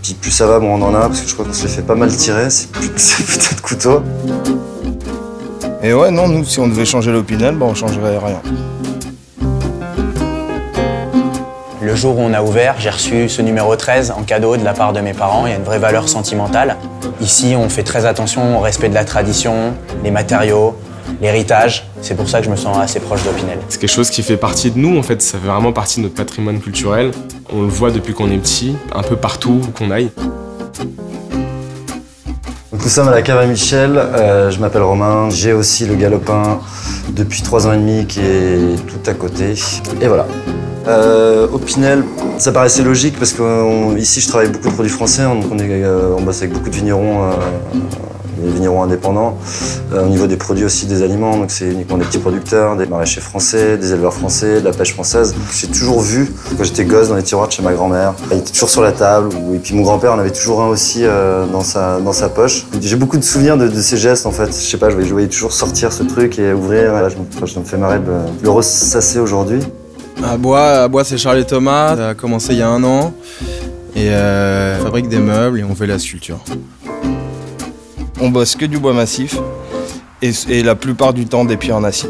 Puis plus ça va, moins on en a, parce que je crois qu'on se les fait pas mal tirer, c'est peut-être couteau. Et ouais, non, nous, si on devait changer l'Opinel, on changerait rien. Le jour où on a ouvert, j'ai reçu ce numéro 13 en cadeau de la part de mes parents. Il y a une vraie valeur sentimentale. Ici, on fait très attention au respect de la tradition, les matériaux, l'héritage. C'est pour ça que je me sens assez proche d'Opinel. C'est quelque chose qui fait partie de nous, en fait. Ça fait vraiment partie de notre patrimoine culturel. On le voit depuis qu'on est petit, un peu partout où qu'on aille. Donc nous sommes à la cave à Michel, je m'appelle Romain, j'ai aussi le Galopin depuis 3 ans et demi qui est tout à côté. Et voilà. Opinel, ça paraissait logique parce qu'ici je travaille beaucoup de produits français, donc on bosse avec beaucoup de vignerons, des vignerons indépendants. Au niveau des produits aussi, des aliments, donc c'est uniquement des petits producteurs, des maraîchers français, des éleveurs français, de la pêche française. J'ai toujours vu, quand j'étais gosse, dans les tiroirs de chez ma grand-mère, il était toujours sur la table, et puis mon grand-père en avait toujours un aussi dans sa poche. J'ai beaucoup de souvenirs de ces gestes en fait. Je sais pas, je voyais toujours sortir ce truc et ouvrir. Là, je me fais marrer de le ressasser aujourd'hui. À Bois, c'est Charles & Thomas, ça a commencé il y a 1 an. Et on fabrique des meubles et on fait la sculpture. On bosse que du bois massif et la plupart du temps des pieds en acier.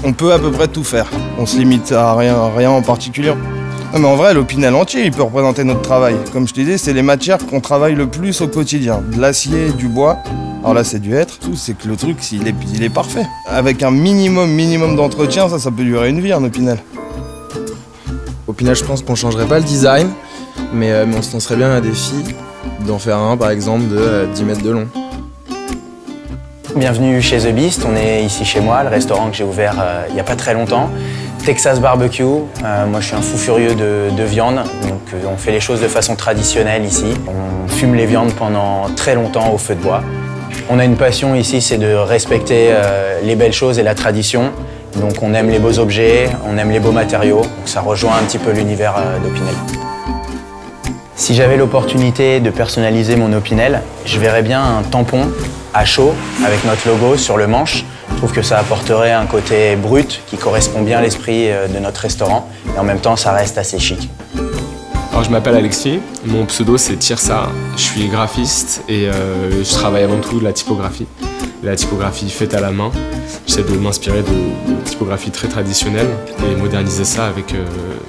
On peut à peu près tout faire, on se limite à rien en particulier. Non mais en vrai, l'Opinel entier, il peut représenter notre travail. Comme je te disais, c'est les matières qu'on travaille le plus au quotidien. De l'acier, du bois. Alors là, c'est du hêtre. Tout, c'est que le truc, il est parfait. Avec un minimum d'entretien, ça peut durer une vie, un Opinel. Opinel, je pense qu'on changerait pas le design, mais on se lancerait bien un défi d'en faire un, par exemple, de 10 mètres de long. Bienvenue chez The Beast, on est ici chez moi, le restaurant que j'ai ouvert il n'y a pas très longtemps. Texas Barbecue, moi je suis un fou furieux de viande, donc on fait les choses de façon traditionnelle ici. On fume les viandes pendant très longtemps au feu de bois. On a une passion ici, c'est de respecter les belles choses et la tradition. Donc on aime les beaux objets, on aime les beaux matériaux, donc ça rejoint un petit peu l'univers d'Opinel. Si j'avais l'opportunité de personnaliser mon Opinel, je verrais bien un tampon à chaud avec notre logo sur le manche. Je trouve que ça apporterait un côté brut qui correspond bien à l'esprit de notre restaurant et en même temps ça reste assez chic. Alors je m'appelle Alexis, mon pseudo c'est Tirsa, je suis graphiste et je travaille avant tout de la typographie faite à la main. J'essaie de m'inspirer de typographie très traditionnelle et moderniser ça avec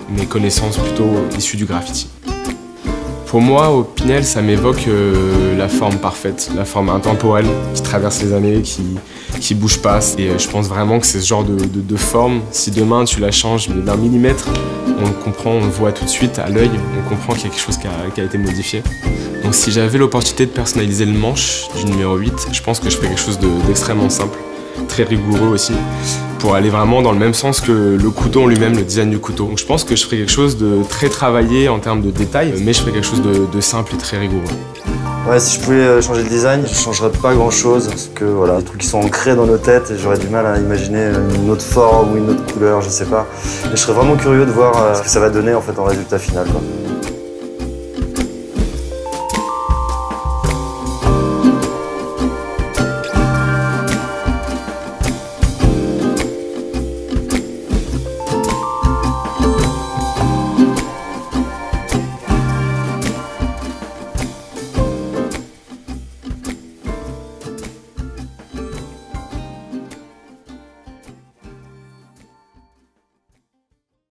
mes connaissances plutôt issues du graffiti. Pour moi, Opinel, ça m'évoque la forme parfaite, la forme intemporelle qui traverse les années, qui bouge pas. Et je pense vraiment que c'est ce genre de forme. Si demain tu la changes d'1 millimètre, on le comprend, on le voit tout de suite à l'œil, on comprend qu'il y a quelque chose qui a été modifié. Donc si j'avais l'opportunité de personnaliser le manche du numéro 8, je pense que je ferais quelque chose d'extrêmement simple, très rigoureux aussi, pour aller vraiment dans le même sens que le couteau en lui-même, le design du couteau. Donc je pense que je ferais quelque chose de très travaillé en termes de détails, mais je ferais quelque chose de simple et très rigoureux. Ouais, si je pouvais changer le design, je changerais pas grand-chose, parce que voilà, les trucs qui sont ancrés dans nos têtes, et j'aurais du mal à imaginer une autre forme ou une autre couleur, je sais pas. Et je serais vraiment curieux de voir ce que ça va donner en fait en résultat final, quoi.